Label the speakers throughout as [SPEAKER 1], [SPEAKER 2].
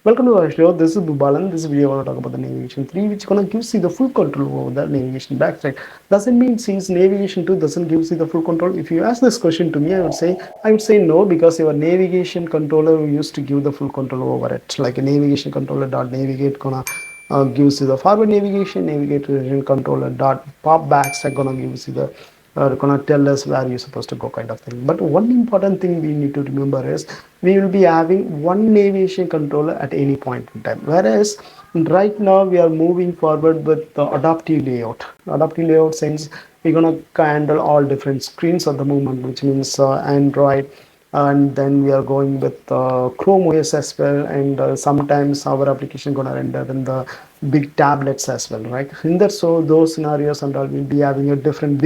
[SPEAKER 1] Welcome to our show. This is Bubalan. This video I want to talk about the navigation 3, which gonna gives you the full control over the navigation backtrack. Doesn't mean since navigation 2 doesn't give you the full control. If you ask this question to me, I would say no, because your navigation controller used to give the full control over it. Like a navigation controller dot navigate gonna gives you the forward navigation controller dot pop backstack gonna gives you the gonna tell us where you're supposed to go, kind of thing. But one important thing we need to remember is we will be having one navigation controller at any point in time, whereas right now we are moving forward with the adaptive layout since we're gonna handle all different screens at the moment, which means Android, and then we are going with Chrome OS as well, and sometimes our application gonna render in the big tablets as well, right? In that, so those scenarios and all, will be having a different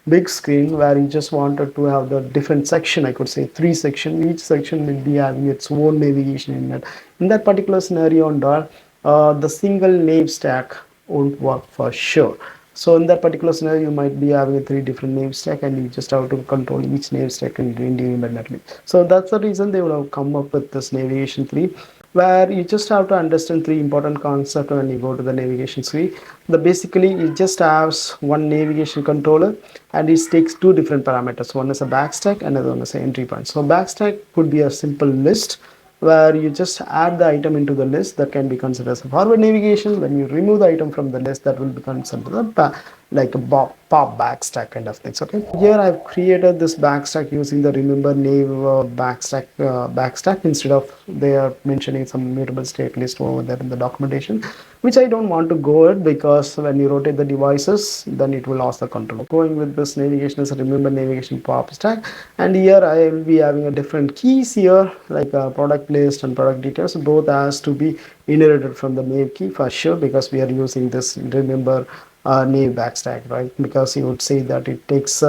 [SPEAKER 1] big screen where you just wanted to have the different section. I could say 3 section. Each section will be having its own navigation in it. In that particular scenario and all, the single nav stack won't work for sure. So in that particular scenario, you might be having a 3 different nav stack, and you just have to control each nav stack independently. So that's the reason they would have come up with this navigation 3, where you just have to understand 3 important concepts when you go to the navigation screen. The basically it just has one navigation controller, and it takes 2 different parameters. One is a backstack, another one is an entry point. So backstack could be a simple list where you just add the item into the list. That can be considered as a forward navigation. When you remove the item from the list, that will be considered like a pop backstack kind of things. Okay, here I've created this backstack using the remember nav backstack instead of they are mentioning some mutable state list over there in the documentation, which I don't want to go with, because when you rotate the devices, then it will lose the control. Going with this navigation is a remember navigation pop stack, and here I will be having a different keys here, like a product list and product details. Both has to be inherited from the nav key for sure, because we are using this remember nav backstack, right? Because you would say that it takes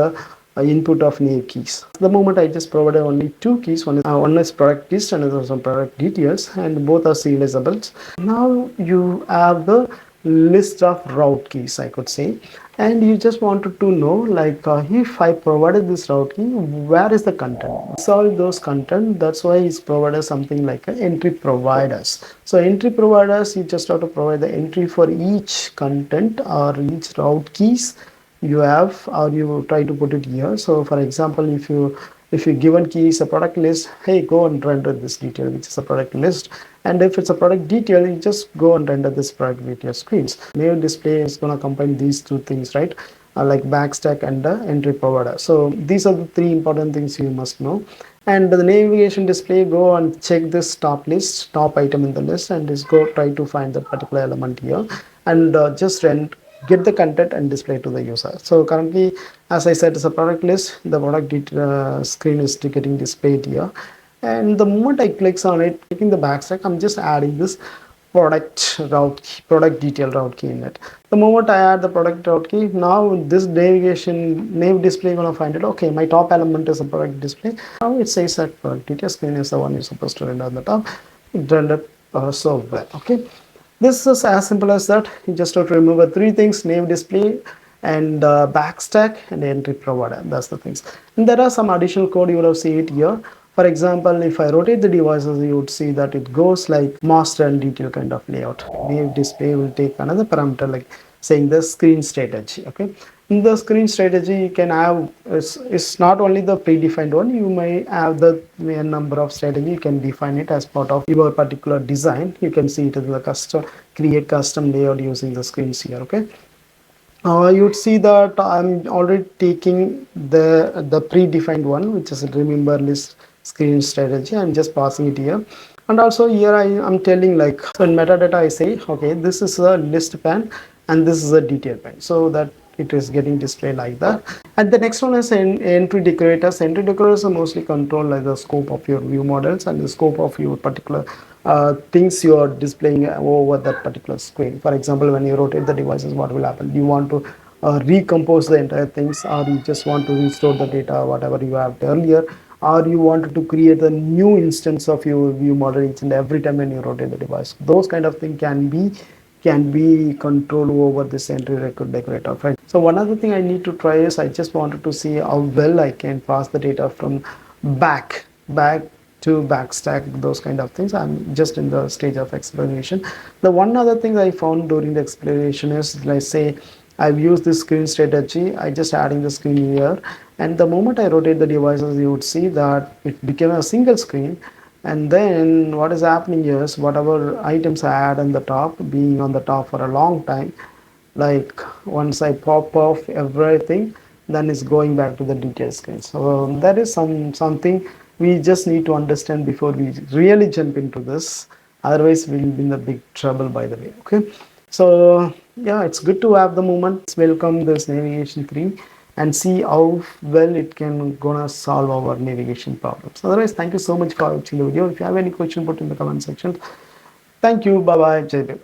[SPEAKER 1] input of nav keys. At the moment I just provided only 2 keys. One is product list and another is product details, and both are serializables. Now you have the list of route keys, I could say, and you just wanted to know, like, if I provided this route key, where is the content? Solve those content. That's why it's provided something like a entry providers. So entry providers, you just have to provide the entry for each content or each route keys you have, or you try to put it here. So for example, if you given key is a product list, hey, go and render this detail, which is a product list. And if it's a product detail, you just go and render this product detail screens. NavDisplay is going to combine these 2 things, right? Like backstack and the entry provider. So these are the 3 important things you must know. And the navigation display, go and check this top list, top item in the list, and just go try to find that particular element here, and just get the content and display to the user. So currently, as I said, it's a product list. The product screen is getting displayed here, and the moment I clicks on it, taking the backstack, I'm just adding this product detail route key in it. The moment I add the product route key, now this navigation nav display gonna find it. Okay, my top element is a product display. Now it says that product detail screen is the one you're supposed to render on the top. It rendered so well. Okay, this is as simple as that. You just have to remember 3 things: nav display and backstack and entry provider. That's the things. And there are some additional code you will have seen it here. For example, if I rotate the devices, you would see that it goes like master and detail kind of layout. Nav display will take another parameter, like saying the screen strategy. Okay, in the screen strategy, you can have it's not only the predefined one. You may have the number of strategy. You can define it as part of your particular design. You can see it in the create custom layout using the screens here. Okay. You'd see that I'm already taking the predefined one, which is a remember list screen strategy. I'm just passing it here, and also here I'm telling, like, so in metadata I say, okay, this is a list pane and this is a detail pane, so that it is getting displayed like that. And the next one is entry decorators. Entry decorators are mostly controlled like the scope of your view models and the scope of your particular things you are displaying over that particular screen. For example, when you rotate the devices, what will happen? You want to recompose the entire things, or you just want to restore the data whatever you have earlier, or you wanted to create a new instance of your view model each and every time when you rotate the device. Those kind of thing can be controlled over this entry record decorator, right? So one other thing I need to try is I just wanted to see how well I can pass the data from back to backstack, those kind of things. I'm just in the stage of exploration. The one other thing I found during the exploration is, let's say I've used this screen strategy. I just adding the screen here, and the moment I rotate the devices, you would see that it became a single screen. And then what is happening is, whatever items I add on the top, being on the top for a long time, like once I pop off everything, then it's going back to the detail screen. So that is something we just need to understand before we really jump into this. Otherwise we'll be in the big trouble, by the way. Okay, so yeah, it's good to have the moment. Let's welcome this navigation 3 and see how well it can gonna solve our navigation problems. Otherwise, thank you so much for watching the video. If you have any question, put in the comment section. Thank you. Bye bye. Jai Hind.